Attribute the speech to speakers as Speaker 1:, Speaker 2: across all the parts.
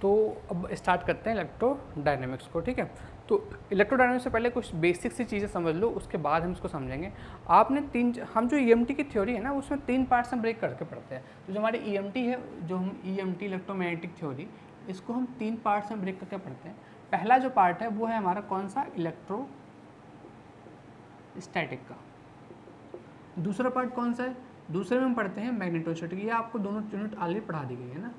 Speaker 1: तो अब स्टार्ट करते हैं इलेक्ट्रोडायनेमिक्स को, ठीक है। तो इलेक्ट्रोडायनेमिक्स से पहले कुछ बेसिक सी चीज़ें समझ लो, उसके बाद हम इसको समझेंगे। आपने हम जो ईएमटी की थ्योरी है ना, उसमें 3 पार्ट्स में ब्रेक करके पढ़ते हैं। तो जो हमारी ईएमटी है, जो हम ईएमटी इलेक्ट्रोमैग्नेटिक थ्योरी, इसको हम 3 पार्ट्स में ब्रेक करके पढ़ते हैं। पहला जो पार्ट है वो है हमारा कौन सा, इलेक्ट्रोस्टैटिक का। दूसरा पार्ट कौन सा है, दूसरे में हम पढ़ते हैं मैग्नेटोस्टैटिक। ये आपको दोनों यूनिट ऑलरेडी पढ़ा दी गई है ना।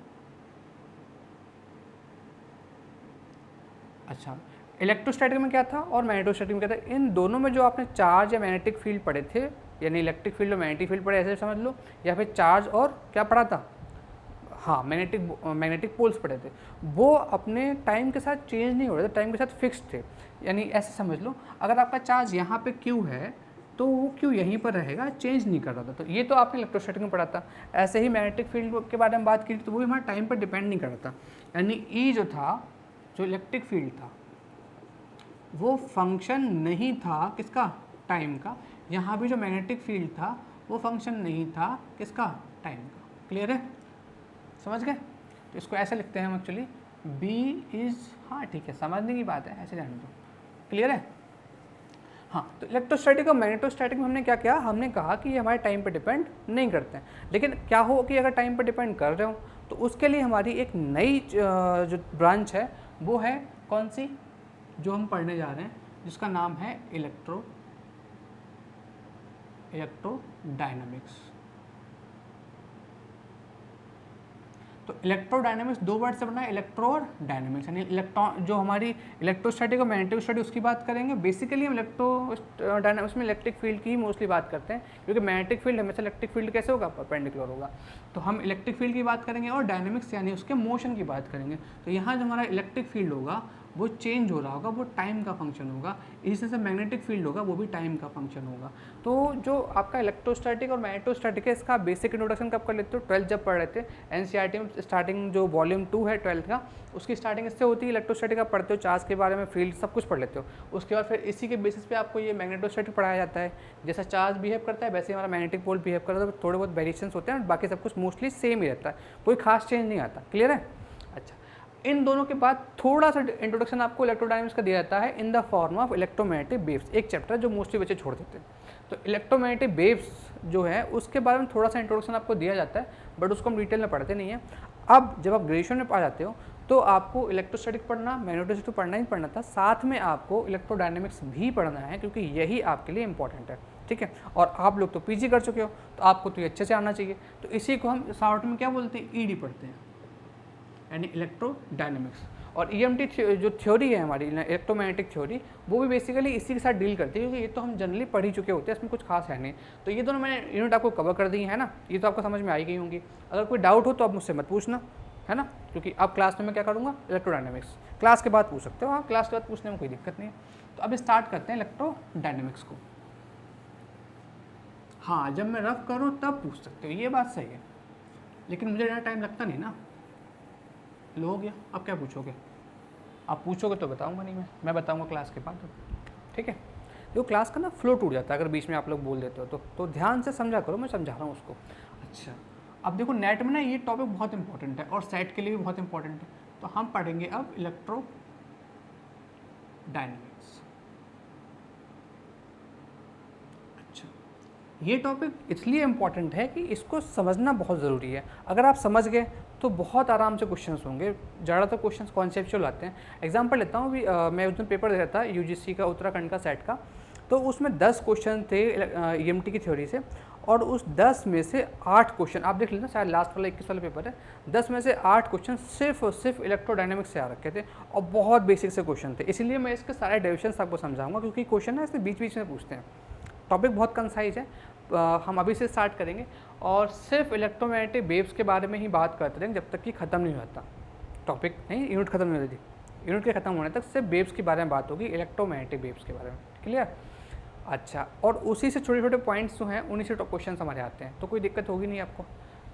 Speaker 1: अच्छा, इलेक्ट्रोस्टैटिक में क्या था और मैग्नेटोस्टैटिक में क्या था, इन दोनों में जो आपने चार्ज या मैग्नेटिक फील्ड पढ़े थे, यानी इलेक्ट्रिक फील्ड और मैग्नेटिक फील्ड पढ़े ऐसे समझ लो, या फिर चार्ज और क्या पढ़ा था, हाँ मैग्नेटिक पोल्स पढ़े थे, वो अपने टाइम के साथ चेंज नहीं हो रहे थे, टाइम के साथ फिक्स थे। यानी ऐसे समझ लो, अगर आपका चार्ज यहाँ पे Q है तो वो Q यहीं पर रहेगा, चेंज नहीं कर रहा था। तो ये तो आपने इलेक्ट्रोस्टैटिक में पढ़ा था। ऐसे ही मैग्नेटिक फील्ड के बारे में बात की तो वो भी हमारे टाइम पर डिपेंड नहीं कर रहा था। यानी E जो था, जो इलेक्ट्रिक फील्ड था, वो फंक्शन नहीं था किसका, टाइम का। यहाँ भी जो मैग्नेटिक फील्ड था वो फंक्शन नहीं था किसका, टाइम का। क्लियर है, समझ गए। तो इसको ऐसे लिखते हैं हम एक्चुअली, बी इज, हाँ ठीक है, समझने की बात है, ऐसे जान दो। क्लियर है, हाँ। तो इलेक्ट्रोस्टैटिक और मैग्नेटोस्टैटिक में हमने क्या किया, हमने कहा कि ये हमारे टाइम पर डिपेंड नहीं करते हैं। लेकिन क्या हो कि अगर टाइम पर डिपेंड कर रहे हो तो उसके लिए हमारी एक नई जो ब्रांच है वो है कौन सी, जो हम पढ़ने जा रहे हैं, जिसका नाम है इलेक्ट्रोडायनामिक्स। तो इलेक्ट्रोडायनामिक्स 2 वर्ड से बना है, इलेक्ट्रो और डायनामिक्स। यानी इलेक्ट्रॉन, जो हमारी इलेक्ट्रोस्टैटिक और मैग्नेटोस्टैटिक उसकी बात करेंगे। बेसिकली हम इलेक्ट्रोडायनामिक्स में इलेक्ट्रिक फील्ड की मोस्टली बात करते हैं, क्योंकि मैग्नेटिक फील्ड हमेशा इलेक्ट्रिक फील्ड कैसे होगा, परपेंडिकुलर होगा। तो हम इलेक्ट्रिक फील्ड की बात करेंगे और डायनामिक्स यानी उसके मोशन की बात करेंगे। तो यहाँ जो हमारा इलेक्ट्रिक फील्ड होगा वो चेंज हो रहा होगा, वो टाइम का फंक्शन होगा। इसी तरह से मैग्नेटिक फील्ड होगा, वो भी टाइम का फंक्शन होगा। तो जो आपका इलेक्ट्रोस्टैटिक और मैग्नेटोस्टैटिक है, इसका बेसिक इंट्रोडक्शन कब कर लेते हो, 12th जब पढ़ रहे थे एनसीईआरटी में। स्टार्टिंग जो वॉल्यूम 2 है 12th का, उसकी स्टार्टिंग इससे होती है। इलेक्ट्रोस्टैटिक आप पढ़ते हो, चार्ज के बारे में, फील्ड सब कुछ पढ़ लेते हो। उसके बाद फिर इसी के बेसिस पे आपको ये मैग्नेटोस्टैटिक पढ़ाया जाता है। जैसा चार्ज बिहेव करता है वैसे हमारा मैग्नेटिक पोल बिहेव करता है। तो थोड़े बहुत वेरिएशंस होते हैं, बाकी सब कुछ मोस्टली सेम ही रहता है, कोई खास चेंज नहीं आता। क्लियर है, अच्छा। इन दोनों के बाद थोड़ा सा इंट्रोडक्शन आपको इलेक्ट्रोडायनामिक्स का दिया जाता है in the form of electromagnetic waves, एक चैप्टर जो मोस्टली बच्चे छोड़ देते हैं। तो इलेक्ट्रोमैग्नेटिक वेव्स जो है उसके बारे में थोड़ा सा इंट्रोडक्शन आपको दिया जाता है, बट उसको हम डिटेल में पढ़ते नहीं है। अब जब आप ग्रेजुएशन में आ जाते हो तो आपको इलेक्ट्रोस्टैटिक पढ़ना, मैग्नेटोस्टैटिक पढ़ना ही पढ़ना था, साथ में आपको इलेक्ट्रोडायनामिक्स भी पढ़ना है, क्योंकि यही आपके लिए इंपॉर्टेंट है। ठीक है, और आप लोग तो पीजी कर चुके हो तो आपको तो ये अच्छे से आना चाहिए। तो इसी को हम शॉर्ट में क्या बोलते हैं, ईडी पढ़ते हैं, यानी इलेक्ट्रोडायनामिक्स। और ईएमटी जो थ्योरी है हमारी इलेक्ट्रोमैग्नेटिक थ्योरी, वो भी बेसिकली इसी के साथ डील करती है, क्योंकि ये तो हम जनरली पढ़ ही चुके होते हैं, इसमें कुछ खास है नहीं। तो ये दोनों मैंने यूनिट आपको कवर कर दी है ना, ये तो आपको समझ में आई गई होंगी। अगर कोई डाउट हो तो आप मुझसे मत पूछना, है ना, क्योंकि अब क्लास में मैं क्या करूँगा, इलेक्ट्रोडायनामिक्स क्लास के बाद पूछ सकते हो। हाँ, क्लास के बाद पूछने में कोई दिक्कत नहीं है। तो अब स्टार्ट करते हैं इलेक्ट्रोडायनामिक्स को। हाँ, जब मैं रफ करूँ तब पूछ सकते हो, ये बात सही है, लेकिन मुझे ज़्यादा टाइम लगता नहीं ना। लो हो गया, अब क्या पूछोगे, आप पूछोगे तो बताऊंगा नहीं, मैं बताऊंगा क्लास के बाद। ठीक है, जो क्लास का ना फ्लो टूट जाता है अगर बीच में आप लोग बोल देते हो तो ध्यान से समझा करो, मैं समझा रहा हूँ उसको। अच्छा, अब देखो नेट में ना ये टॉपिक बहुत इंपॉर्टेंट है और सेट के लिए भी बहुत इंपॉर्टेंट है। तो हम पढ़ेंगे अब इलेक्ट्रोडायनामिक्स। अच्छा, ये टॉपिक इसलिए इम्पॉर्टेंट है कि इसको समझना बहुत ज़रूरी है। अगर आप समझ गए तो बहुत आराम से क्वेश्चंस होंगे। ज़्यादातर क्वेश्चंस कॉन्सेप्चुअल आते हैं। एग्जांपल लेता हूँ, अभी मैं उस दिन पेपर दे रहा था यूजीसी का, उत्तराखंड का सेट का, तो उसमें 10 क्वेश्चन थे ईएमटी की थ्योरी से, और उस 10 में से 8 क्वेश्चन आप देख लेना, शायद लास्ट वाला 21 वाला पेपर है, 10 में से 8 क्वेश्चन सिर्फ और सिर्फ इलेक्ट्रोडायनामिक्स से आ रखे थे, और बहुत बेसिक से क्वेश्चन थे। इसीलिए मैं इसके सारे डेविएशंस आपको समझाऊंगा, क्योंकि क्वेश्चन ना इसके बीच बीच में पूछते हैं। टॉपिक बहुत कंसाइज है, हम अभी से स्टार्ट करेंगे और सिर्फ इलेक्ट्रोमैग्नेटिक वेव्स के बारे में ही बात करते रहेंगे जब तक कि ख़त्म नहीं होता टॉपिक, नहीं यूनिट खत्म नहीं होती। यूनिट के ख़त्म होने तक सिर्फ वेव्स के बारे में बात होगी, इलेक्ट्रोमैग्नेटिक वेव्स के बारे में। क्लियर, अच्छा। और उसी से छोटे छोटे पॉइंट्स जो हैं उन्हीं से क्वेश्चन हमारे आते हैं, तो कोई दिक्कत होगी नहीं आपको।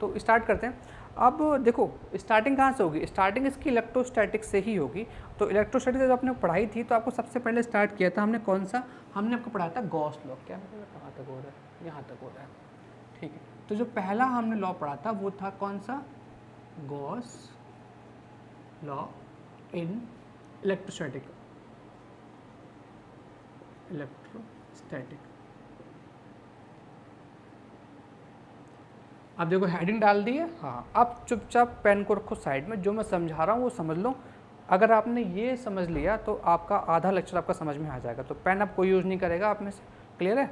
Speaker 1: तो स्टार्ट करते हैं। अब देखो स्टार्टिंग कहाँ से होगी, स्टार्टिंग इसकी इलेक्ट्रोस्टैटिक से ही होगी। तो इलेक्ट्रोस्टैटिक जब आपने पढ़ाई थी तो आपको सबसे पहले स्टार्ट किया था हमने कौन सा, हमने आपको पढ़ाया था गॉस लॉ। क्या मतलब कहाँ तक हो रहा है, यहाँ तक हो रहा है, ठीक है। तो जो पहला हमने लॉ पढ़ा था वो था कौन सा, गॉस लॉ इन इलेक्ट्रोस्टैटिक। अब देखो हेडिंग डाल दी है। हाँ, अब चुपचाप पेन को रखो साइड में, जो मैं समझा रहा हूँ वो समझ लो। अगर आपने ये समझ लिया तो आपका आधा लेक्चर आपका समझ में आ जाएगा। तो पेन आप कोई यूज़ नहीं करेगा आप में से, क्लियर है?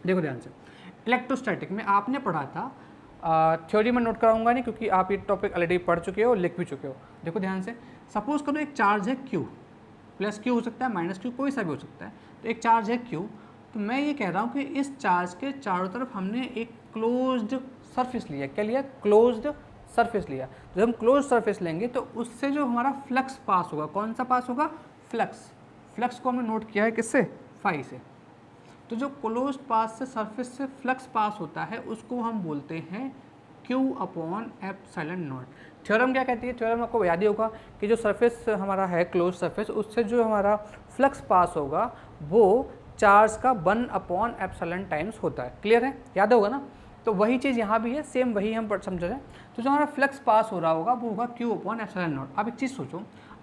Speaker 1: देखो ध्यान से, इलेक्ट्रोस्टैटिक में आपने पढ़ा था, थ्योरी में नोट कराऊंगा नहीं क्योंकि आप ये टॉपिक ऑलरेडी पढ़ चुके हो, लिख भी चुके हो। देखो ध्यान से, सपोज करो एक चार्ज है Q, प्लस Q हो सकता है, माइनस Q, कोई सा भी हो सकता है। तो एक चार्ज है Q, तो मैं ये कह रहा हूँ कि इस चार्ज के चारों तरफ हमने एक क्लोज्ड सरफेस लिया। क्या लिया? क्लोज्ड सरफेस लिया। जब हम क्लोज सरफेस लेंगे तो उससे जो हमारा फ्लक्स पास होगा, कौन सा पास होगा? फ्लक्स। फ्लक्स को हमने नोट किया है किससे? फाई से। तो जो क्लोज पास से सरफेस से फ्लक्स पास होता है उसको हम बोलते हैं Q upon epsilon not. Theorem क्या कहती है? थ्योरम आपको याद ही होगा कि जो सरफेस हमारा है क्लोज सरफेस, उससे जो हमारा फ्लक्स पास होगा वो चार्ज का 1 अपॉन एप्सिलॉन टाइम्स होता है। क्लियर है? याद होगा ना? तो वही चीज़ यहाँ भी है, सेम वही हम समझ रहे हैं। तो जो हमारा फ्लक्स पास हो रहा होगा वो होगा Q अपॉन एप्सिलॉन नॉट। अब एक चीज़ सोचो,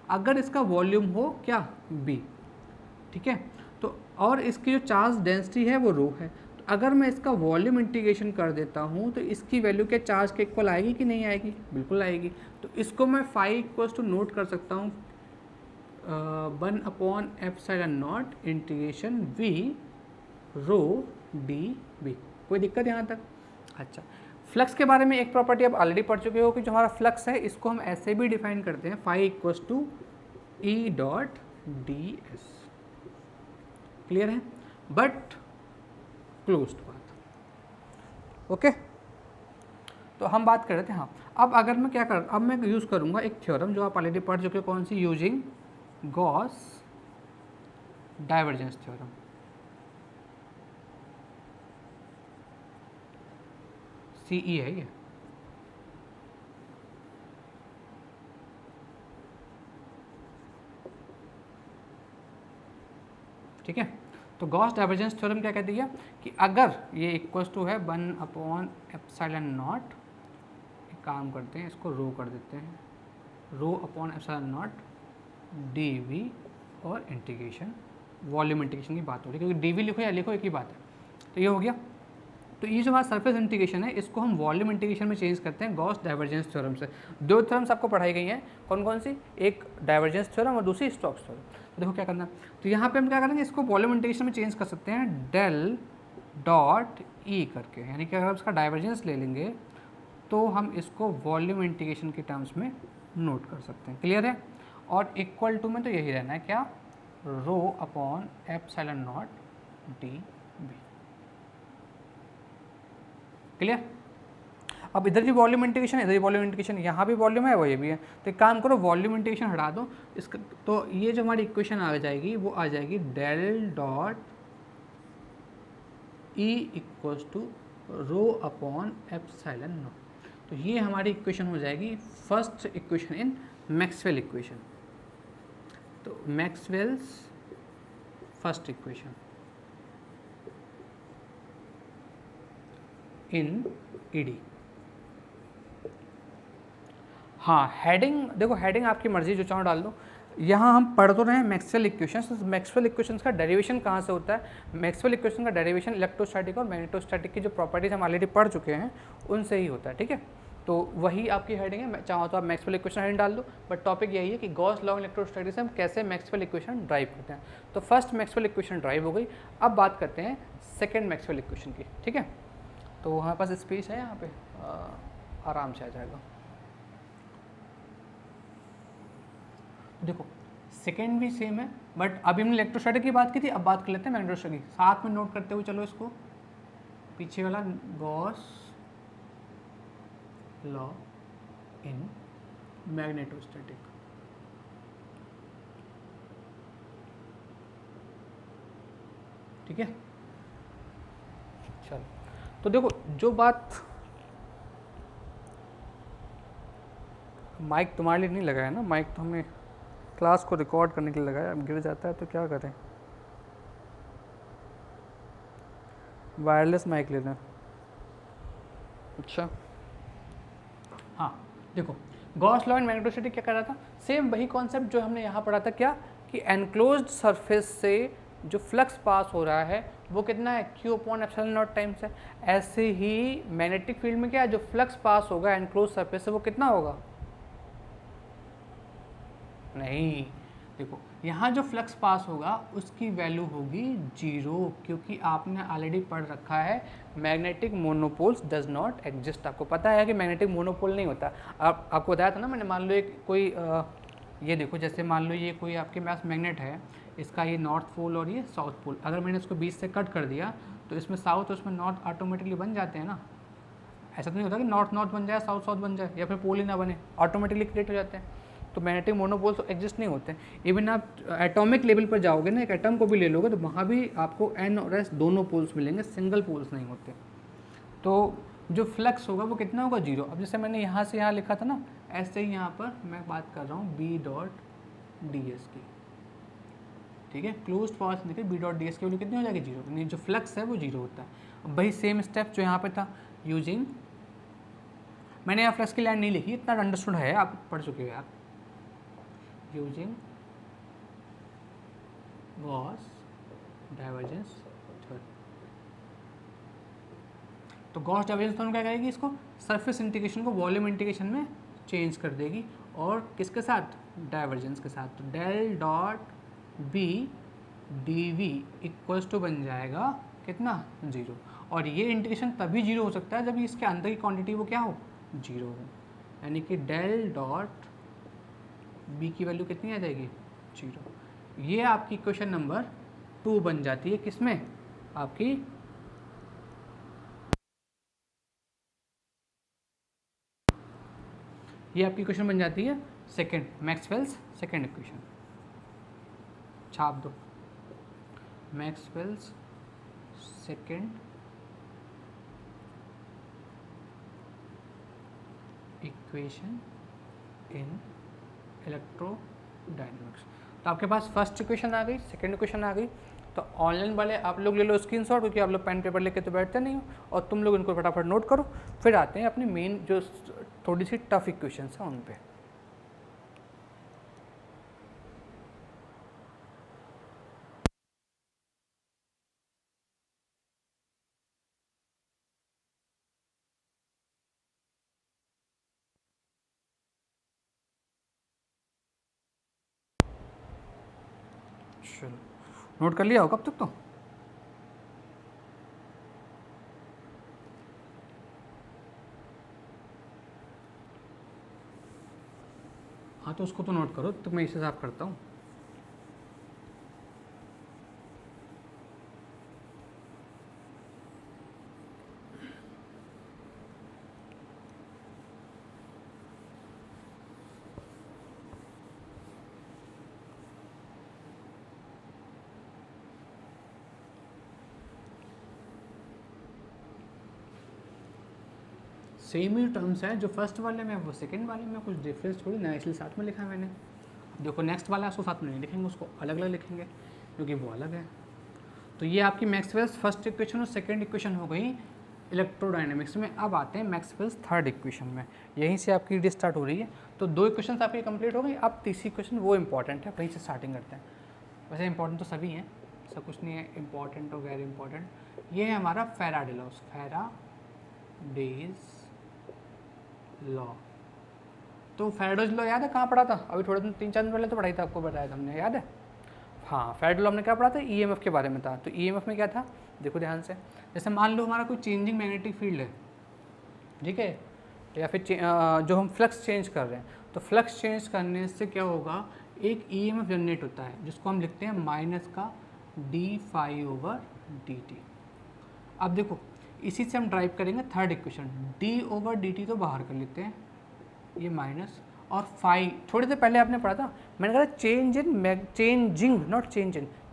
Speaker 1: अगर इसका वॉल्यूम हो क्या? B, ठीक है, तो और इसकी जो चार्ज डेंसिटी है वो रो है। तो अगर मैं इसका वॉल्यूम इंटीग्रेशन कर देता हूँ तो इसकी वैल्यू क्या चार्ज के इक्वल आएगी कि नहीं आएगी? बिल्कुल आएगी। तो इसको मैं फाई इक्वल्स टू नोट कर सकता हूँ 1 upon epsilon not integration V row dV। कोई दिक्कत यहाँ तक? अच्छा, फ्लक्स के बारे में एक प्रॉपर्टी आप ऑलरेडी पढ़ चुके हो कि जो हमारा फ्लक्स है इसको हम ऐसे भी डिफाइन करते हैं, phi equals to E dot ds। Clear है? But closed path. ओके, तो हम बात कर रहे थे। हाँ, अब अगर मैं क्या कर, अब मैं यूज़ करूँगा एक थ्योरम जो आप ऑलरेडी पढ़ चुके हो, कौन सी? Using Gauss divergence theorem. CE है ये। ठीक है, तो गॉस डाइवर्जेंस थ्योरम क्या कहती है कि अगर ये इक्वल्स टू है 1 अपॉन एप्सिलॉन नॉट, एक काम करते हैं इसको रो कर देते हैं, रो अपॉन एप्सिलॉन नॉट dV और इंटीग्रेशन, वॉल्यूम इंटीग्रेशन की बात हो रही है क्योंकि dV लिखो या लिखो एक ही बात है। तो ये हो गया। तो ये जो हमारा सरफेस इंटीग्रेशन है इसको हम वॉल्यूम इंटीग्रेशन में चेंज करते हैं गॉस डाइवर्जेंस थ्योरम से। दो थ्योरम्स आपको पढ़ाई गई हैं, कौन कौन सी? एक डाइवर्जेंस थ्योरम और दूसरी स्टोक्स थ्योरम। तो देखो क्या करना है, तो यहाँ पे हम क्या करेंगे, इसको वॉल्यूम इंटीग्रेशन में चेंज कर सकते हैं डेल डॉट ई करके, यानी कि अगर इसका डाइवर्जेंस ले लेंगे तो हम इसको वॉल्यूम इंटीग्रेशन के टर्म्स में नोट कर सकते हैं। क्लियर है? और इक्वल टू में तो यही रहना है क्या? Rho upon epsilon naught D B. Clear? अब इधर भी वॉल्यूम इंटीग्रेशन, इधर भी वॉल्यूम इंटीग्रेशन, यहाँ भी वॉल्यूम है वो ये भी है। तो एक काम करो, वॉल्यूम इंटीग्रेशन हटा दो इसका, तो ये जो हमारी इक्वेशन आ जाएगी वो आ जाएगी del dot E equals to rho upon epsilon naught. तो ये हमारी इक्वेशन हो जाएगी first equation in Maxwell equation. तो Maxwell's first equation in ED. हाँ, हेडिंग देखो, हेडिंग आपकी मर्जी जो चाहो डाल दो। यहाँ हम पढ़ तो रहे हैं मैक्सवेल इक्वेशंस। मैक्सवेल इक्वेशंस का डेरिवेशन कहाँ से होता है? मैक्सवेल इक्वेशन का डेरिवेशन इलेक्ट्रोस्टैटिक और मैग्नेटोस्टैटिक की जो प्रॉपर्टीज हम ऑलरेडी पढ़ चुके हैं उनसे ही होता है। ठीक है, तो वही आपकी हेडिंग है। चाहो तो आप मैक्सवेल इक्वेशन हेडिंग डाल दो, बट टॉपिक यही है कि गॉस लॉ इलेक्ट्रोस्टैटिक से हम कैसे मैक्सवेल इक्वेशन ड्राइव करते हैं। तो फर्स्ट मैक्सवेल इक्वेशन ड्राइव हो गई। अब बात करते हैं सेकेंड मैक्सवेल इक्वेशन की। ठीक है, तो हमारे पास स्पेस है यहाँ पे, आराम से आ जाएगा। देखो सेकेंड भी सेम है, बट अभी हमने इलेक्ट्रोस्टैटिक की बात की थी, अब बात कर लेते हैं मैग्नेटोस्टैटिक की। साथ में नोट करते हुए चलो इसको, पीछे वाला गॉस लॉ इन मैग्नेटोस्टैटिक। ठीक है, चलो तो देखो जो बात, माइक तुम्हारे लिए नहीं लगाया ना, माइक तो हमने क्लास को रिकॉर्ड करने के लिए लगाया। अब गिर जाता है तो क्या करें, वायरलेस माइक लेना। अच्छा हाँ, देखो गॉस लॉ इन मैग्नेटोस्टैटिक क्या कर रहा था, सेम वही कॉन्सेप्ट जो हमने यहाँ पढ़ा था, क्या कि एनक्लोज्ड सरफेस से जो फ्लक्स पास हो रहा है वो कितना है, Q upon epsilon not times है। ऐसे ही मैग्नेटिक फील्ड में क्या है, जो फ्लक्स पास होगा एनक्लोज सरफेस से वो कितना होगा, नहीं देखो यहाँ जो फ्लक्स पास होगा उसकी वैल्यू होगी 0, क्योंकि आपने ऑलरेडी पढ़ रखा है magnetic monopoles does not exist. आपको पता है कि मैग्नेटिक मोनोपोल नहीं होता। आपको बताया था ना मैंने, मान लो एक कोई ये देखो, जैसे मान लो ये कोई आपके पास मैग्नेट है, इसका ये नॉर्थ पोल और ये साउथ पोल, अगर मैंने इसको बीच से कट कर दिया तो इसमें साउथ और इसमें नॉर्थ ऑटोमेटिकली बन जाते हैं ना। ऐसा तो नहीं होता कि नॉर्थ नॉर्थ बन जाए साउथ साउथ बन जाए या फिर पोल ही ना बने, ऑटोमेटिकली क्रिएट हो जाते हैं। तो मैग्नेटिक मोनोपोल्स एग्जिस्ट नहीं होते। इवन आप एटॉमिक लेवल पर जाओगे ना, एक एटम को भी ले लोगे तो वहाँ भी आपको एन और एस दोनों पोल्स मिलेंगे, सिंगल पोल्स नहीं होते। तो जो फ्लक्स होगा वो कितना होगा, 0। अब जैसे मैंने यहाँ से यहाँ लिखा था ना, ऐसे ही यहाँ पर मैं बात कर रहा हूँ बी डॉट डी एस की, ठीक है। क्लोज पाथ देखिए बी डॉट डी एस की वैल्यू कितनी हो जाएगी, 0, यानी जो फ्लक्स है वो 0 होता है। वही सेम स्टेप जो यहाँ पे था, यूजिंग, मैंने यहाँ फ्लक्स की लाइन नहीं लिखी, इतना अंडरस्टूड है, आप पढ़ चुके हो यार। यूजिंग गॉस डाइवर्जेंस थ्योरम, तो गॉस डाइवर्जेंस थ्योरम क्या करेगी, इसको सरफेस इंटीग्रेशन को वॉल्यूम इंटीग्रेशन में चेंज कर देगी, और किसके साथ, डाइवर्जेंस के साथ। तो del dot B D V equals to बन जाएगा कितना, 0। और ये इंटीग्रेशन तभी 0 हो सकता है जब इसके अंदर की क्वांटिटी वो क्या हो, 0 हो, यानी कि डेल डॉट बी की वैल्यू कितनी आ जाएगी, 0। ये आपकी क्वेश्चन नंबर 2 बन जाती है, किसमें, आपकी ये आपकी क्वेश्चन बन जाती है सेकंड, मैक्सवेल्स सेकंड इक्वेशन, छाप दो, Maxwell's second equation in electrodynamics. तो आपके पास फर्स्ट इक्वेशन आ गई, सेकंड इक्वेशन आ गई। तो ऑनलाइन वाले आप लोग ले लो स्क्रीनशॉट, क्योंकि आप लोग पेन पेपर लेके तो बैठते नहीं हो, और तुम लोग इनको फटाफट नोट करो। फिर आते हैं अपनी मेन जो थोड़ी सी टफ इक्वेशंस हैं उन पे। चलो नोट कर लिया हो कब तक, तो हाँ तो उसको तो नोट करो, तो मैं इस हिसाब करता हूँ। सेम ही टर्म्स है, जो फर्स्ट वाले में वो सेकंड वाले में, कुछ डिफरेंस थोड़ी ना, इसलिए साथ में लिखा है मैंने। देखो नेक्स्ट वाला उसको साथ में नहीं लिखेंगे, उसको अलग अलग लिखेंगे क्योंकि वो अलग है। तो ये आपकी मैक्सवेल्स फर्स्ट इक्वेशन और सेकंड इक्वेशन हो गई इलेक्ट्रोडायनेमिक्स में। अब आते हैं मैक्सवेल्स थर्ड इक्वेशन में, यहीं से आपकी रीड स्टार्ट हो रही है। तो 2 इक्वेशन आपकी कंप्लीट हो गई। अब तीसरी इक्वेशन वो इंपॉर्टेंट है, वहीं से स्टार्टिंग करते हैं। वैसे इंपॉर्टेंट तो सभी हैं, सब कुछ नहीं है इंपॉर्टेंट और वेरी इंपॉर्टेंट। ये है हमारा फैराडे लॉस, फैराडेज लॉ। तो फैराडेज लॉ याद है कहाँ पढ़ा था, अभी थोड़े दिन 3-4 दिन पहले तो पढ़ाई था, आपको बताया था हमने, याद है। हाँ फैराडे लॉ हमने क्या पढ़ा था, ईएमएफ के बारे में था। तो ईएमएफ में क्या था, देखो ध्यान से, जैसे मान लो हमारा कोई चेंजिंग मैग्नेटिक फील्ड है, ठीक है, या फिर जो हम फ्लक्स चेंज कर रहे हैं, तो फ्लक्स चेंज करने से क्या होगा, एक ईएमएफ जनरेट होता है जिसको हम लिखते हैं माइनस का d∅/dt। अब देखो इसी से हम ड्राइव करेंगे थर्ड इक्वेशन, d/dt तो बाहर कर लेते हैं, ये माइनस, और फाई थोड़ी देर पहले आपने पढ़ा था, मैंने कहा changing not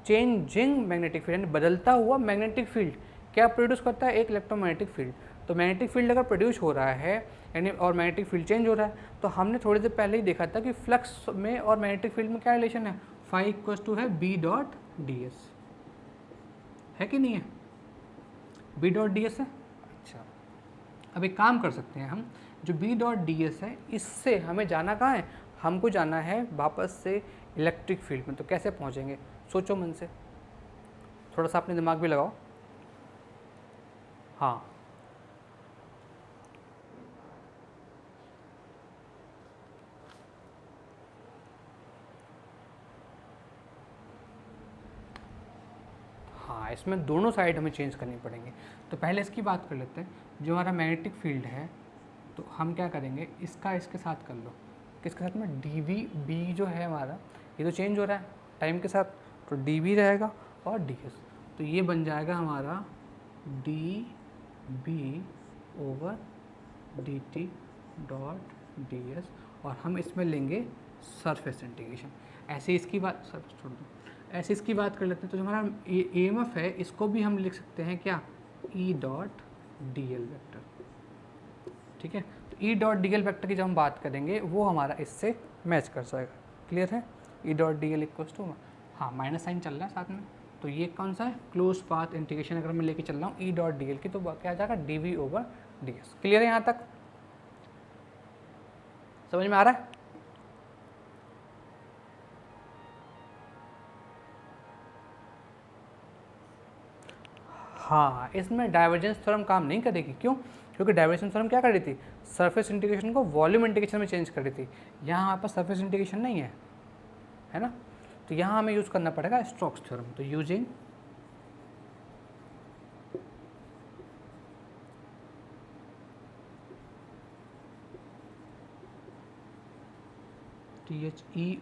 Speaker 1: changing magnetic field, यानी बदलता हुआ मैग्नेटिक फील्ड क्या प्रोड्यूस करता है, एक इलेक्ट्रोमैग्नेटिक फील्ड। तो मैग्नेटिक फील्ड अगर प्रोड्यूस हो रहा है यानी और मैग्नेटिक फील्ड चेंज हो रहा है, तो हमने थोड़ी देर पहले ही देखा था कि फ्लक्स में और मैग्नेटिक फील्ड में क्या रिलेशन है, फाई इक्वल्स टू है B.ds, है कि नहीं है, B.ds है। अच्छा अब एक काम कर सकते हैं हम, जो B डॉट डी एस है, इससे हमें जाना कहाँ है, हमको जाना है वापस से इलेक्ट्रिक फील्ड में। तो कैसे पहुँचेंगे, सोचो मन से, थोड़ा सा अपने दिमाग भी लगाओ। हाँ, हाँ, इसमें दोनों साइड हमें चेंज करनी पड़ेंगे। तो पहले इसकी बात कर लेते हैं। जो हमारा मैग्नेटिक फील्ड है, तो हम क्या करेंगे, इसका इसके साथ कर लो, किसके साथ में, डी वी बी जो है हमारा, ये तो चेंज हो रहा है टाइम के साथ, तो डी वी रहेगा और डी एस, तो ये बन जाएगा हमारा D B over D T dot D S, और हम इसमें लेंगे सरफेस इंटीग्रेशन। ऐसे इसकी बात, सरफेस छोड़ दो, ऐसे इसकी बात कर लेते हैं। तो जो हमारा ए एम एफ है, इसको भी हम लिख सकते हैं क्या, ई डॉट डी एल वैक्टर, ठीक है। तो ई डॉट डी एल वैक्टर की जब हम बात करेंगे, वो हमारा इससे मैच कर जाएगा। क्लियर है, E dot D L equals to, हाँ माइनस साइन चल रहा है साथ में, तो ये कौन सा है, क्लोज पाथ इंटीग्रेशन अगर मैं लेके चल रहा हूँ ई डॉट डी एल की, तो क्या आ जाएगा, D V over D S. Clear है, यहाँ तक समझ में आ रहा है। हाँ, इसमें डाइवर्जेंस थ्योरम काम नहीं करेगी, क्यों, क्योंकि डाइवर्जेंस थ्योरम क्या कर रही थी, सरफेस इंटीग्रेशन को वॉल्यूम इंटीग्रेशन में चेंज कर रही थी। यहाँ हमारे पास सरफेस इंटीग्रेशन नहीं है ना, तो यहाँ हमें यूज़ करना पड़ेगा स्टोक्स थ्योरम। तो यूजिंग THEOREM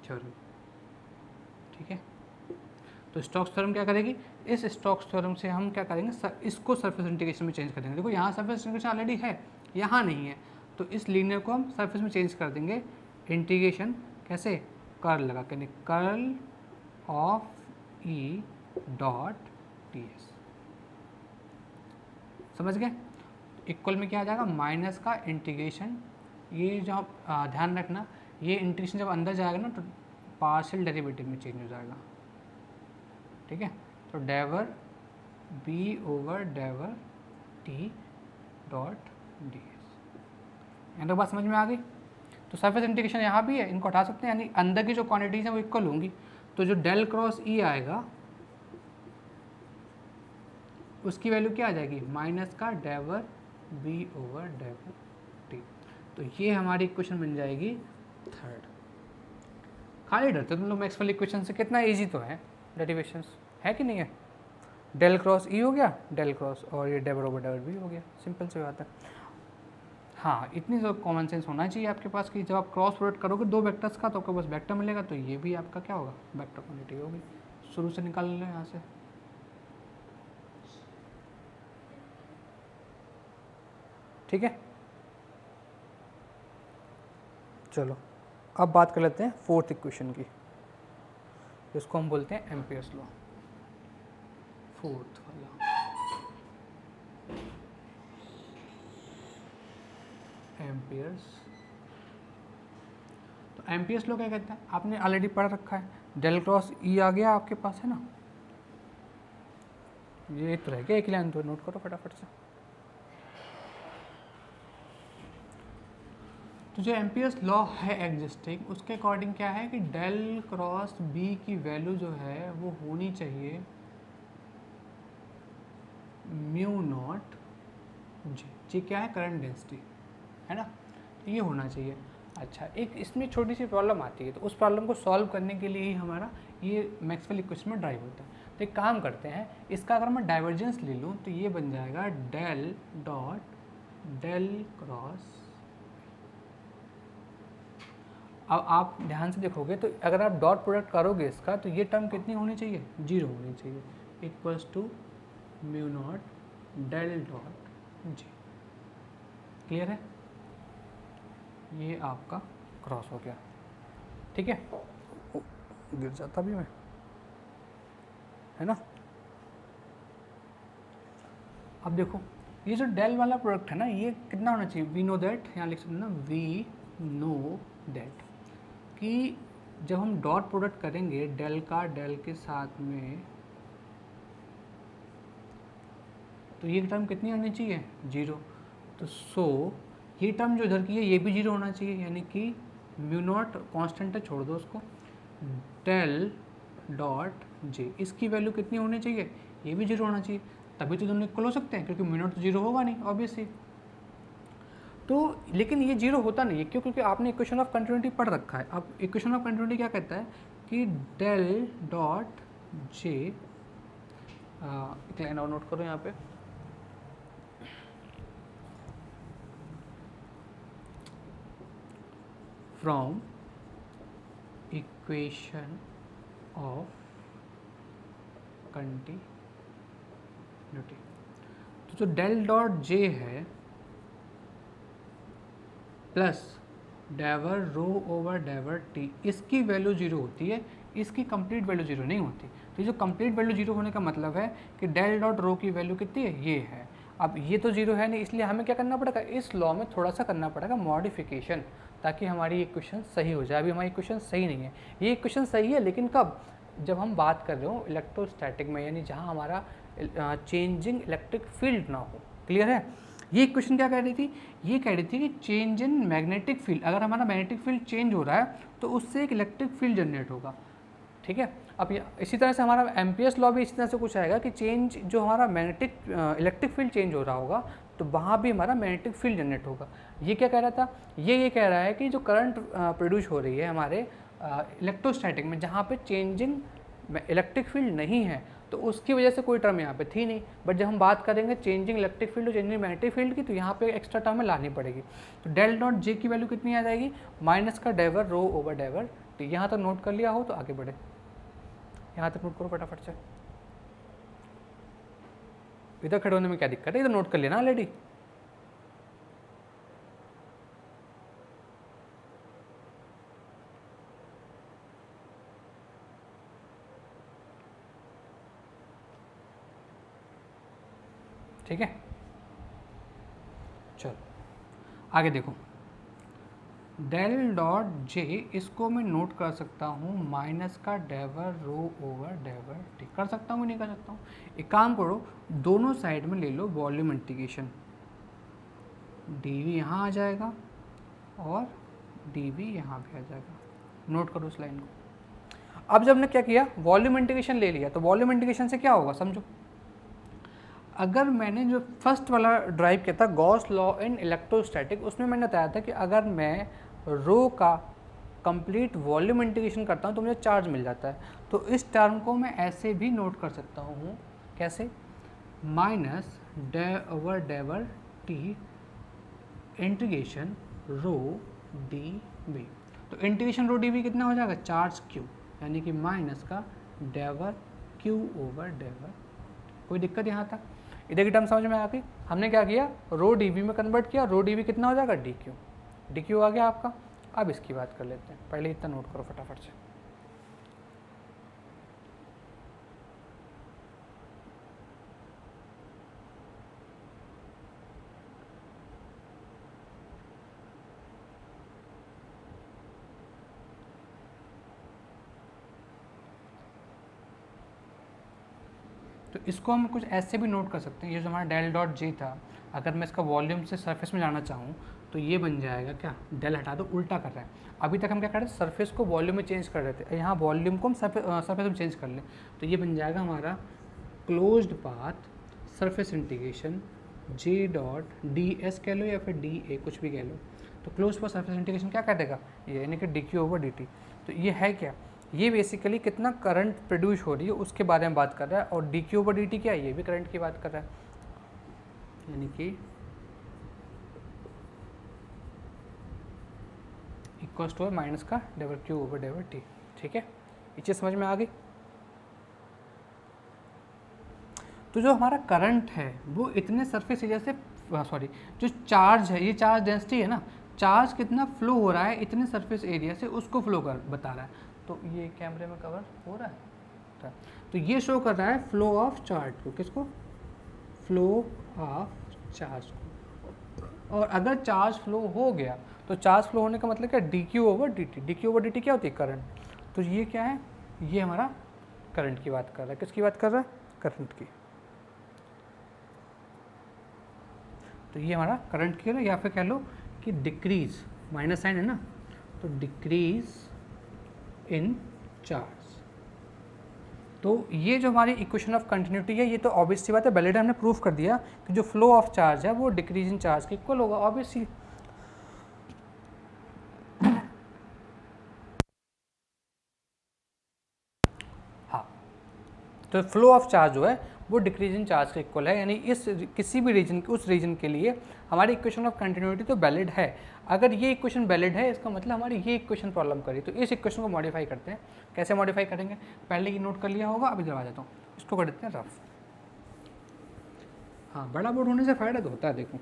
Speaker 1: थ्योरम, ठीक है। तो स्टोक्स थ्योरम क्या करेगी, इस स्टोक्स थ्योरम से हम क्या करेंगे, इसको सरफेस इंटीग्रेशन में चेंज कर देंगे। देखो यहाँ सरफेस इंटीग्रेशन ऑलरेडी है, यहाँ नहीं है, तो इस लीनियर को हम सरफेस में चेंज कर देंगे। इंटीग्रेशन कैसे, कर्ल लगा के, curl of E dot T S, समझ गए। इक्वल में क्या आ जाएगा, माइनस का इंटीग्रेशन, ये जो आप ध्यान रखना, ये इंटीग्रेशन जब अंदर जाएगा ना, तो पार्शियल डेरिवेटिव में चेंज हो जाएगा, ठीक है। तो डेवर B over डेवर T dot D S, यहाँ तक बात समझ में आ गई। तो सरफेस इंटीग्रेशन यहाँ भी है, इनको हटा सकते हैं, यानी अंदर की जो क्वांटिटीज हैं वो इक्वल होंगी। तो जो डेल क्रॉस ई आएगा, उसकी वैल्यू क्या आ जाएगी, माइनस का डेवर बी ओवर डेवर टी। तो ये हमारी इक्वेशन बन जाएगी थर्ड। खाली डरते तुम लोग मैक्सवेल इक्वेशन से, कितना इजी तो है डेरिवेशंस, है कि नहीं है। डेल क्रॉस ई हो गया, डेल क्रॉस, और ये डेवर ओवर डेवर भी हो गया, सिंपल से बात है। हाँ, इतनी तो कॉमन सेंस होना चाहिए आपके पास कि जब आप क्रॉस प्रोडक्ट करोगे दो वेक्टर्स का, तो आपको बस वेक्टर मिलेगा, तो ये भी आपका क्या होगा, वेक्टर क्वांटिटी होगी। शुरू से निकाल लें यहाँ से, ठीक है। चलो अब बात कर लेते हैं फोर्थ इक्वेशन की, जिसको हम बोलते हैं एम्पियर्स लॉ, फोर्थ वाला। एम्पियर्स, तो एम्पियर्स लॉ क्या कहता है, आपने ऑलरेडी पढ़ रखा है। डेल क्रॉस ई आ गया आपके पास, है ना, ये तो रह गया एक लाइन, तो नोट करो फटाफट से। तो जो एम्पियर्स लॉ है एग्जिस्टिंग, उसके अकॉर्डिंग क्या है कि डेल क्रॉस बी की वैल्यू जो है वो होनी चाहिए म्यू नॉट जी। जी क्या है, करंट डेंसिटी, है ना, तो ये होना चाहिए। अच्छा, एक इसमें छोटी सी प्रॉब्लम आती है, तो उस प्रॉब्लम को सॉल्व करने के लिए ही हमारा ये मैक्सवेल इक्वेशन में ड्राइव होता है। तो एक काम करते हैं, इसका अगर मैं डाइवर्जेंस ले लूँ, तो ये बन जाएगा डेल डॉट डेल क्रॉस। अब आप ध्यान से देखोगे, तो अगर आप डॉट प्रोडक्ट करोगे इसका, तो ये टर्म कितनी होनी चाहिए, 0 होनी चाहिए, equals to mu naught del dot G. Clear है, ये आपका क्रॉस हो गया, ठीक है। गिर जाता भी मैं, है ना। अब देखो, ये जो डेल वाला प्रोडक्ट है ना, ये कितना होना चाहिए, वी नो दैट, यहाँ लिख सकते हैं ना, वी नो दैट, कि जब हम डॉट प्रोडक्ट करेंगे डेल का डेल के साथ में, तो ये टर्म कितनी होनी चाहिए, 0। तो सो ये टर्म जो इधर की है ये भी जीरो होना चाहिए, यानी कि म्यू नॉट कॉन्स्टेंट है, छोड़ दो उसको, डेल डॉट जे, इसकी वैल्यू कितनी होनी चाहिए, ये भी जीरो होना चाहिए, तभी तो दोनों इक्वल हो सकते हैं, क्योंकि म्यू नॉट तो जीरो होगा नहीं ऑब्वियसली। तो लेकिन ये जीरो होता नहीं है, क्यों? क्योंकि आपने इक्वेशन ऑफ कंटिन्यूटी पढ़ रखा है। अब इक्वेशन ऑफ कंटिन्यूटी क्या कहता है कि डेल डॉट जे, एक लाइन और नोट करो यहाँ पे, फ्रॉम इक्वेशन ऑफ कंटिन्यूटी, तो जो डेल डॉट जे है प्लस डेवर रो ओवर डेवर टी, इसकी वैल्यू जीरो होती है, इसकी कंप्लीट वैल्यू जीरो नहीं होती। तो जो कंप्लीट वैल्यू जीरो होने का मतलब है कि डेल डॉट रो की वैल्यू कितनी है, ये है। अब ये तो जीरो है नहीं, इसलिए हमें क्या करना पड़ेगा, इस लॉ में थोड़ा सा करना पड़ेगा मॉडिफिकेशन, ताकि हमारी इक्वेशन सही हो जाए। अभी हमारी इक्वेशन सही नहीं है, ये इक्वेशन सही है लेकिन कब, जब हम बात कर रहे हो इलेक्ट्रोस्टैटिक में, यानी जहाँ हमारा चेंजिंग इलेक्ट्रिक फील्ड ना हो। क्लियर है? ये इक्वेशन क्या कह रही थी, ये कह रही थी कि चेंज इन मैग्नेटिक फील्ड, अगर हमारा मैग्नेटिक फील्ड चेंज हो रहा है तो उससे एक इलेक्ट्रिक फील्ड जनरेट होगा। ठीक है, अब इसी तरह से हमारा एम्पियर्स लॉ भी इसी तरह से कुछ आएगा कि चेंज, जो हमारा मैग्नेटिक इलेक्ट्रिक फील्ड चेंज हो रहा होगा तो वहाँ भी हमारा मैग्नेटिक फील्ड जनरेट होगा। ये क्या कह रहा था, ये कह रहा है कि जो करंट प्रोड्यूस हो रही है हमारे इलेक्ट्रोस्टैटिक में, जहाँ पे चेंजिंग इलेक्ट्रिक फील्ड नहीं है, तो उसकी वजह से कोई टर्म यहाँ पे थी नहीं। बट जब हम बात करेंगे चेंजिंग इलेक्ट्रिक फील्ड और चेंजिंग मैग्नेटिक फील्ड की, तो यहाँ पे एक्स्ट्रा टर्म में लानी पड़ेगी। तो डेल डॉट जे की वैल्यू कितनी आ जाएगी, माइनस का डेवर रो ओवर डेवर टी। यहाँ तक नोट कर लिया हो तो आगे बढ़े, यहाँ तक नोट करो फटाफट से। इधर खड़े होने में क्या दिक्कत है, इधर नोट कर लेना ऑलरेडी। ठीक है, चलो आगे देखो, डेल डॉट जे, इसको मैं नोट कर सकता हूँ माइनस का डेवर रो ओवर डेवर टी। कर सकता हूँ नहीं कर सकता हूँ, एक काम करो, दोनों साइड में ले लो वॉल्यूम इंटीग्रेशन, डीवी यहाँ आ जाएगा और डीवी यहाँ भी आ जाएगा। नोट करो उस लाइन को। अब जब हमने क्या किया, वॉल्यूम इंटीग्रेशन ले लिया, तो वॉल्यूम इंटीग्रेशन से क्या होगा समझो, अगर मैंने जो फर्स्ट वाला ड्राइव किया था गॉस लॉ इन इलेक्ट्रोस्टैटिक, उसमें मैंने बताया था कि अगर मैं रो का कंप्लीट वॉल्यूम इंटीग्रेशन करता हूँ तो मुझे चार्ज मिल जाता है। तो इस टर्म को मैं ऐसे भी नोट कर सकता हूँ, कैसे, माइनस डे over डेवर T integration rho D V. तो इंटीग्रेशन रो डी वी कितना हो जाएगा, चार्ज क्यू, यानी कि माइनस का डेवर क्यू ओवर डेवर। कोई दिक्कत यहाँ तक, इधर की टर्म समझ में आ गई। हमने क्या किया, रो डी वी में कन्वर्ट किया, रो डी वी कितना हो जाएगा, डी क्यू, डी क्यू आ गया आपका। अब इसकी बात कर लेते हैं, पहले इतना नोट करो फटाफट से। तो इसको हम कुछ ऐसे भी नोट कर सकते हैं, ये जो हमारा डेल डॉट जे था, अगर मैं इसका वॉल्यूम से सरफेस में जाना चाहूँ तो ये बन जाएगा क्या, डेल हटा दो, उल्टा कर रहे हैं। अभी तक हम क्या कर रहे थे, सरफेस को वॉल्यूम में चेंज कर रहे थे, यहाँ वॉल्यूम को हम सरफेस में चेंज कर लें, तो ये बन जाएगा हमारा closed path surface integration J dot D S कह लो या फिर डी ए, कुछ भी कह लो। तो क्लोज पाथ सरफेस इंटीग्रेशन क्या कर देगा, ये यानी कि D Q over D T. तो ये है क्या, ये बेसिकली कितना करंट प्रोड्यूस हो रही है उसके बारे में बात कर रहा है, और D Q over D T क्या है, ये भी करंट की बात कर रहा है, यानी कि इक्वल्स टू माइनस का डेवर क्यू ओवर डेवर टी। ठीक है, ये चीज़ समझ में आ गई। तो जो हमारा करंट है वो इतने सरफेस एरिया से, सॉरी, जो चार्ज है, ये चार्ज डेंसिटी है ना, चार्ज कितना फ्लो हो रहा है इतने सरफेस एरिया से, उसको फ्लो कर बता रहा है। तो ये कैमरे में कवर हो रहा है, तो ये शो कर रहा है फ्लो ऑफ चार्ज को, किसको, फ्लो ऑफ चार्ज को। और अगर चार्ज फ्लो हो गया तो चार्ज फ्लो होने का मतलब क्या, D Q over D T. D Q over D T क्या होती है, करंट। तो ये क्या है, ये हमारा करंट की बात कर रहा है, किसकी बात कर रहा है, करंट की। तो ये हमारा करंट की है, या फिर कह लो कि डिक्रीज, माइनस साइन है ना, तो डिक्रीज इन चार्ज। तो ये जो हमारी इक्वेशन ऑफ कंटिन्यूटी है, ये तो ऑब्वियस सी बात है, वैलिड हमने प्रूफ कर दिया कि जो फ्लो ऑफ चार्ज है वो डिक्रीज इन चार्ज के इक्वल होगा, ऑब्वियसली। हाँ, तो फ्लो ऑफ चार्ज जो है वो डिक्रीज इन चार्ज के इक्वल है, यानी इस किसी भी रीजन, उस रीजन के लिए हमारी इक्वेशन ऑफ कंटिन्यूटी तो वैलिड है। अगर ये इक्वेशन वैलिड है, इसका मतलब हमारी ये इक्वेशन प्रॉब्लम करी। तो इस इक्वेशन को मॉडिफाई करते हैं। कैसे मॉडिफाई करेंगे, पहले ये नोट कर लिया होगा, अभी करवा देता हूँ, इसको कर देते हैं रफ। हाँ, बड़ा बोर्ड होने से फ़ायदा तो होता है, देखो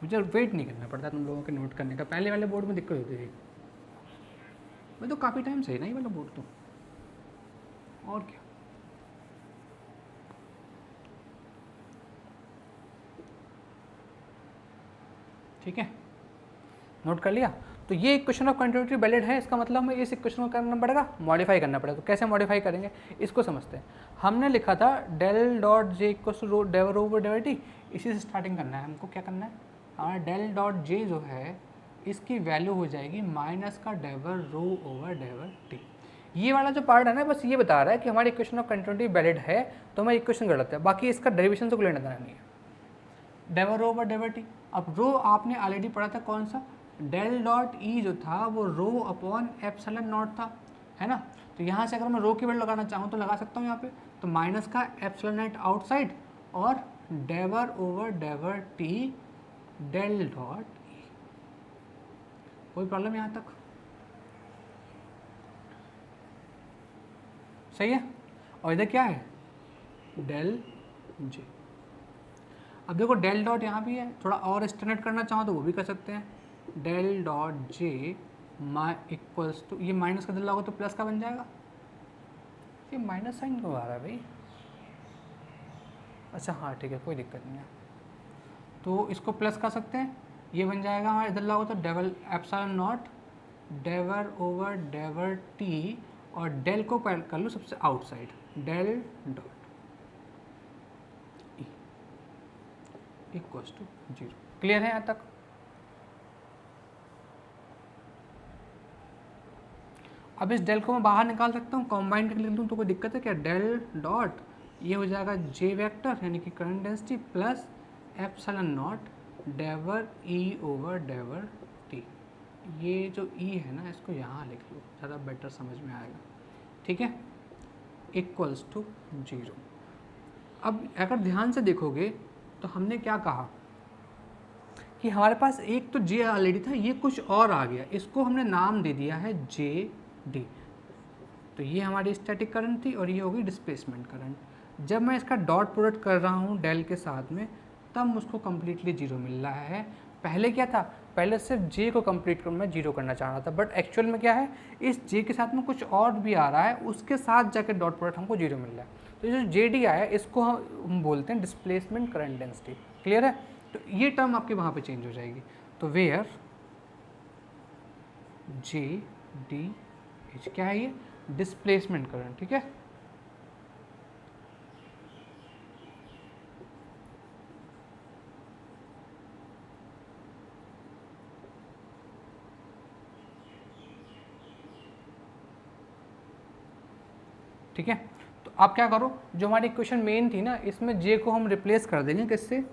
Speaker 1: मुझे वेट नहीं करना पड़ता तुम लोगों के नोट करने का। पहले वाले बोर्ड में दिक्कत होती थी, मैं तो काफ़ी टाइम से ही नहीं वाला बोर्ड तो, और क्या। ठीक है, नोट कर लिया। तो ये इक्वेशन ऑफ कंटिन्यूटी वैलिड है, इसका मतलब हमें इस इक्वेशन को करना पड़ेगा, मॉडिफाई करना पड़ेगा। तो कैसे मॉडिफाई करेंगे इसको समझते हैं। हमने लिखा था del dot J equals to डेवर ओवर डेवर टी, इसी से स्टार्टिंग करना है हमको। क्या करना है, हमारा डेल डॉट जे जो है इसकी वैल्यू हो जाएगी माइनस का डेवर रो ओवर डेवर टी। ये वाला जो पार्ट है ना, बस ये बता रहा है कि हमारी इक्वेशन ऑफ कंटिन्यूटी वैलिड है, तो हमारी इक्वेशन गलत है, बाकी इसका डेरिवेशन से कोई लेना देना नहीं है। डेवर रो ओवर डेवर टी, अब रो आपने ऑलरेडी पढ़ा था कौन सा, डेल डॉट ई जो था वो रो अपॉन एप्सिलॉन नॉट था, है ना। तो यहाँ से अगर मैं रो की वैल्यू लगाना चाहूँ तो लगा सकता हूँ यहाँ पे, तो माइनस का एप्सिलॉन नॉट आउटसाइड और डेवर over डेवर T del dot E. कोई प्रॉब्लम यहाँ तक, सही है। और इधर क्या है, डेल जे। अब देखो डेल डॉट यहाँ भी है, थोड़ा और स्टैंडर्ड करना चाहो तो वो भी कर सकते हैं। Del dot J equals to, ये माइनस का दिल होगा तो प्लस का बन जाएगा। ये माइनस साइन क्यों आ रहा है भाई, अच्छा हाँ ठीक है, कोई दिक्कत नहीं है। तो इसको प्लस कर सकते हैं, ये बन जाएगा हमारे इधर होगा तो डेवल एप्सिलॉन नॉट डेवर ओवर डेवर टी, और डेल को कर लो सबसे outside, del dot equals to 0। Clear है यहाँ तक। अब इस डेल को मैं बाहर निकाल सकता हूँ, कॉम्बाइन करके लिख दूँ तो कोई दिक्कत है क्या। डेल डॉट ये हो जाएगा जे वेक्टर यानी कि current density plus epsilon naught डेवर ई ओवर डेवर टी। ये जो ई है ना, इसको यहाँ लिख लो, ज़्यादा बेटर समझ में आएगा, ठीक है, इक्वल्स टू 0। अब अगर ध्यान से देखोगे तो हमने क्या कहा कि हमारे पास एक तो जे ऑलरेडी था, ये कुछ और आ गया, इसको हमने नाम दे दिया है जे डी। तो ये हमारी स्टैटिक करंट थी और ये होगी डिस्प्लेसमेंट करंट। जब मैं इसका डॉट प्रोडक्ट कर रहा हूँ डेल के साथ में, तब मुझको कम्प्लीटली 0 मिल रहा है। पहले क्या था, पहले सिर्फ जे को कंप्लीट कर मैं 0 करना चाह रहा था, बट एक्चुअल में क्या है, इस जे के साथ में कुछ और भी आ रहा है, उसके साथ जाकर डॉट प्रोडक्ट हमको 0 मिल रहा है। तो जो जे डी आया इसको हम बोलते हैं डिस्प्लेसमेंट करंट डेंसिटी। क्लियर है। तो ये टर्म आपके वहाँ पे चेंज हो जाएगी। तो वेयर जे डी एच क्या है, ये डिस्प्लेसमेंट करंट, ठीक है। ठीक है, तो आप क्या करो, जो हमारी इक्वेशन मेन थी ना, इसमें जे को हम रिप्लेस कर देंगे, किससे,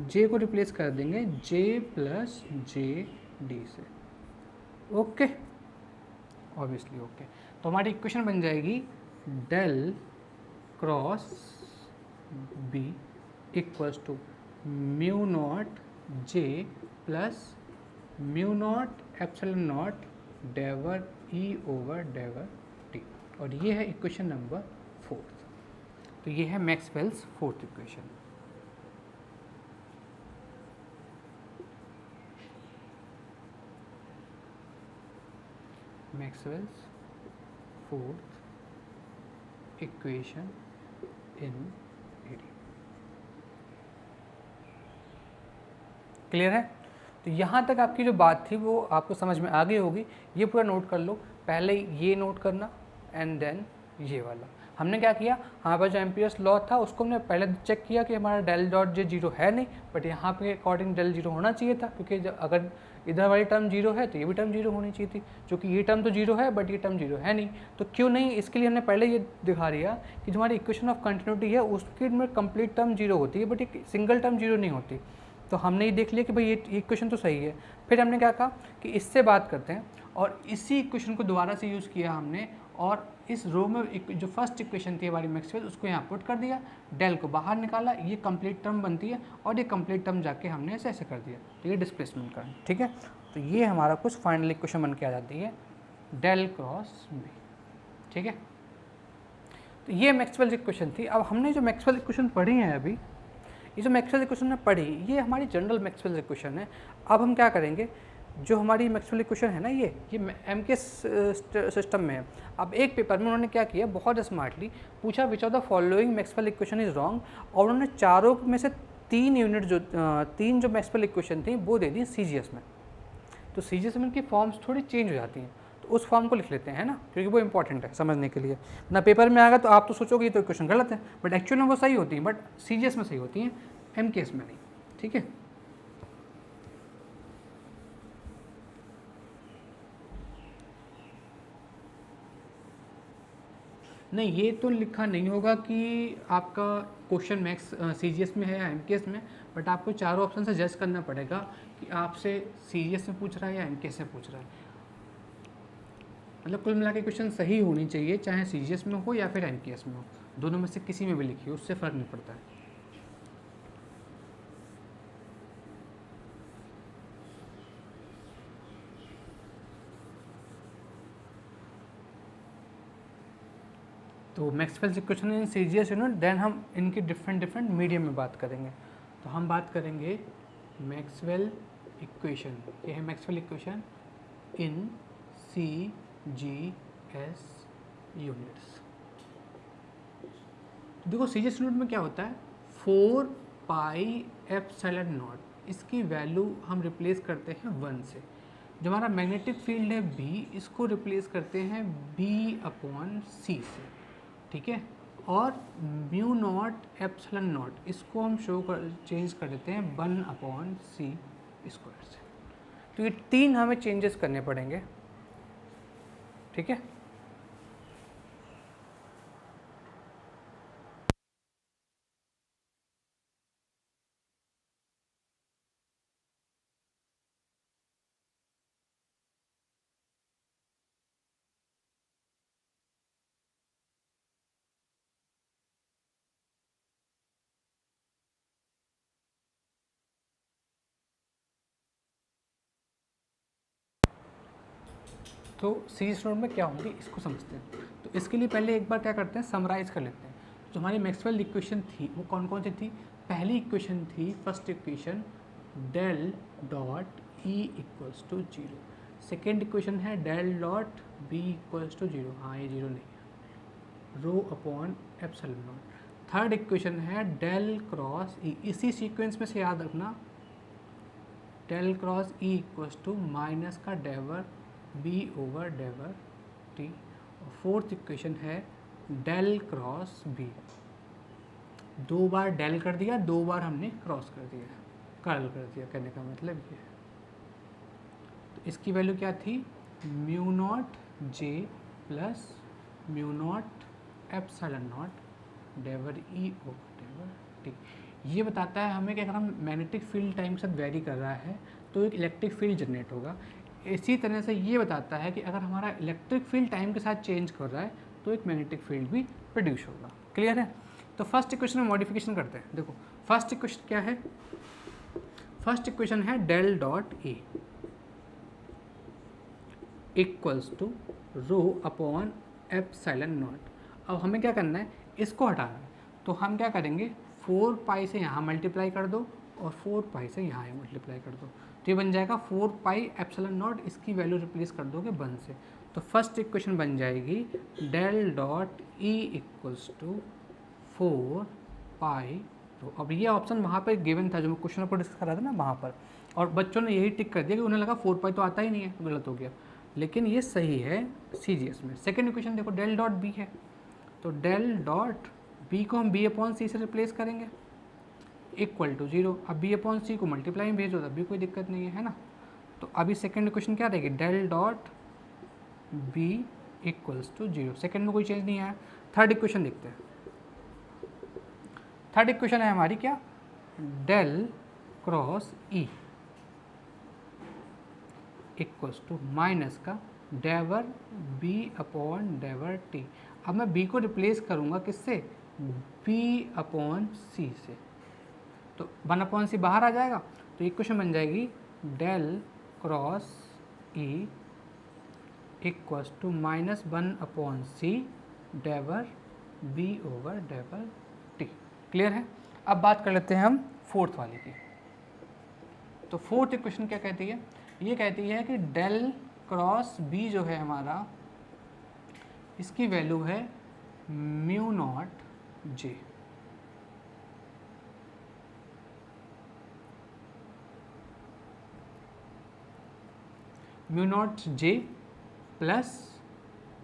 Speaker 1: जे को रिप्लेस कर देंगे जे प्लस जे डी से। Okay, obviously okay. तो हमारी इक्वेशन बन जाएगी del cross B equals to mu naught J plus mu naught epsilon naught डेवर ई ओवर डेवर टी। और ये है इक्वेशन नंबर 4। तो ये है Maxwell's 4th equation. Maxwell's 4th equation in ED. Clear है। तो यहाँ तक आपकी जो बात थी वो आपको समझ में आ गई होगी। ये पूरा नोट कर लो, पहले ये नोट करना एंड देन ये वाला। हमने क्या किया, हमारे पास जो एम्पियर्स लॉ था उसको हमने पहले चेक किया कि हमारा डेल डॉट जे जीरो है नहीं, बट यहाँ पे अकॉर्डिंग डेल जीरो होना चाहिए था, क्योंकि अगर इधर वाली टर्म जीरो है तो ये भी टर्म जीरो होनी चाहिए थी, क्योंकि ये टर्म तो जीरो है बट ये टर्म जीरो है नहीं, तो क्यों नहीं, इसके लिए हमने पहले ये दिखा दिया कि जो हमारी इक्वेशन ऑफ कंटिन्यूटी है उसकी में कंप्लीट टर्म जीरो होती है बट एक सिंगल टर्म जीरो नहीं होती। तो हमने ये देख लिया कि भाई ये इक्वेशन तो सही है। फिर हमने क्या कहा कि इससे बात करते हैं, और इसी इक्वेशन को दोबारा से यूज़ किया हमने, और इस रो में जो फर्स्ट इक्वेशन थी हमारी मैक्सवेल उसको यहाँ पुट कर दिया, डेल को बाहर निकाला, ये कंप्लीट टर्म बनती है, और ये कंप्लीट टर्म जाके हमने ऐसे ऐसे कर दिया, तो ये डिस्प्लेसमेंट का, ठीक है। तो ये हमारा कुछ फाइनल इक्वेशन बन के आ जाती है डेल क्रॉस बी, ठीक है। तो ये मैक्सवेल इक्वेशन थी। अब हमने जो मैक्सवेल इक्वेशन पढ़ी है अभी, ये जो मैक्सवेल इक्वेशन ने पढ़ी ये हमारी जनरल मैक्सवेल इक्वेशन है। अब हम क्या करेंगे, जो हमारी मैक्सवेल इक्वेशन है ना ये एम के सिस्टम में है। अब एक पेपर में उन्होंने क्या किया, बहुत स्मार्टली पूछा which of the following Maxwell equation is wrong, और उन्होंने चारों में से तीन जो मैक्सवेल इक्वेशन थी वो दे दी सीजीएस में। तो सीजीएस में इनकी फॉर्म्स थोड़ी चेंज हो जाती हैं, तो उस फॉर्म को लिख लेते हैं, है ना, क्योंकि वो इंपॉर्टेंट है समझने के लिए ना। पेपर में आएगा तो आप तो सोचोगे ये तो इक्वेशन गलत है, बट एक्चुअल में वो सही होती हैं, बट सीजीएस में सही होती हैं, एमकेएस में नहीं, ठीक है। नहीं, ये तो लिखा नहीं होगा कि आपका क्वेश्चन मैक्स सीजीएस में है या एमकेएस में, बट आपको चारों ऑप्शन से जज करना पड़ेगा कि आपसे सीजीएस में पूछ रहा है या एमकेएस में पूछ रहा है। मतलब कुल मिला के क्वेश्चन सही होनी चाहिए, चाहे सीजीएस में हो या फिर एमकेएस में हो, दोनों में से किसी में भी लिखिए, उससे फ़र्क नहीं पड़ता है। तो Maxwell's equation in CGS unit, then हम इनकी डिफरेंट मीडियम में बात करेंगे। तो हम बात करेंगे मैक्सवेल इक्वेशन, ये है Maxwell equation in CGS units. देखो सीजीएस यूनिट में क्या होता है, 4 पाई एप्सिलॉन नॉट, इसकी वैल्यू हम रिप्लेस करते हैं 1 से। जो हमारा मैग्नेटिक फील्ड है बी, इसको रिप्लेस करते हैं B/C से, ठीक है। और म्यू नॉट एप्सिलॉन नॉट, इसको हम चेंज कर देते हैं 1/C स्क्वायर से। तो ये 3 हमें चेंजेस करने पड़ेंगे, ठीक है। तो सीरीज नोट में क्या होंगी इसको समझते हैं। तो इसके लिए पहले एक बार क्या करते हैं, समराइज कर लेते हैं। जो हमारी मैक्सवेल इक्वेशन थी वो कौन कौन सी थी। पहली इक्वेशन थी, first equation, del dot E equals to 0। Second equation है del dot B equals to 0, हाँ ये 0 नहीं है, rho upon epsilon naught. Third equation है डेल क्रॉस ई, इसी सीक्वेंस में से याद रखना, del cross E equals to minus का डेवर B/डेवर T। और फोर्थ इक्वेशन है डेल क्रॉस B, 2 बार डेल कर दिया, 2 बार हमने क्रॉस कर दिया, कर्ल कर दिया, कहने का मतलब ये है। तो इसकी वैल्यू क्या थी, mu naught J plus mu naught epsilon naught डेवर E/डेवर T। ये बताता है हमें कि अगर हम मैग्नेटिक फील्ड टाइम के साथ वेरी कर रहा है तो एक इलेक्ट्रिक फील्ड जनरेट होगा। इसी तरह से ये बताता है कि अगर हमारा इलेक्ट्रिक फील्ड टाइम के साथ चेंज कर रहा है तो एक मैग्नेटिक फील्ड भी प्रोड्यूस होगा। क्लियर है। तो फर्स्ट इक्वेशन में मॉडिफिकेशन करते हैं। देखो फर्स्ट इक्वेशन क्या है, फर्स्ट इक्वेशन है del dot A equals to rho upon epsilon naught. अब हमें क्या करना है, इसको हटाना है, तो हम क्या करेंगे, 4 पाई से यहाँ मल्टीप्लाई कर दो और 4 पाई से यहाँ मल्टीप्लाई कर दो, तो ये बन जाएगा 4 पाई एप्सिलॉन नॉट, इसकी वैल्यू रिप्लेस कर दोगे 1 से। तो फर्स्ट इक्वेशन बन जाएगी del dot E equals to 4 pi. तो अब ये ऑप्शन वहाँ पर गिवन था जो मैं क्वेश्चन को डिस्कस कर रहा था ना वहाँ पर, और बच्चों ने यही टिक कर दिया कि उन्हें लगा 4 पाई तो आता ही नहीं है, तो गलत हो गया, लेकिन ये सही है सीजीएस में। सेकेंड इक्वेशन देखो डेल डॉट बी है, तो डेल डॉट बी को हम बी अपॉन सी से रिप्लेस करेंगे इक्वल टू 0। अब बी अपॉन सी को मल्टीप्लाई में भेजो तब भी कोई दिक्कत नहीं है ना। तो अभी सेकेंड इक्वेशन क्या रहेगी, del dot B equals to 0। Second में कोई चेंज नहीं आया। थर्ड इक्वेशन देखते हैं। थर्ड इक्वेशन है हमारी क्या, del cross E equals to minus का डेवर बी अपॉन डेवर टी। अब मैं बी को रिप्लेस करूँगा किससे, बी अपॉन सी से, तो 1 अपॉन सी बाहर आ जाएगा। तो इक्वेशन बन जाएगी del cross E equals to minus 1 upon C del B over डेवर T. Clear है। अब बात कर लेते हैं हम फोर्थ वाले की। तो फोर्थ इक्वेशन क्या कहती है, ये कहती है कि डेल क्रॉस बी जो है हमारा, इसकी वैल्यू है म्यू नॉट जे। Mu naught J plus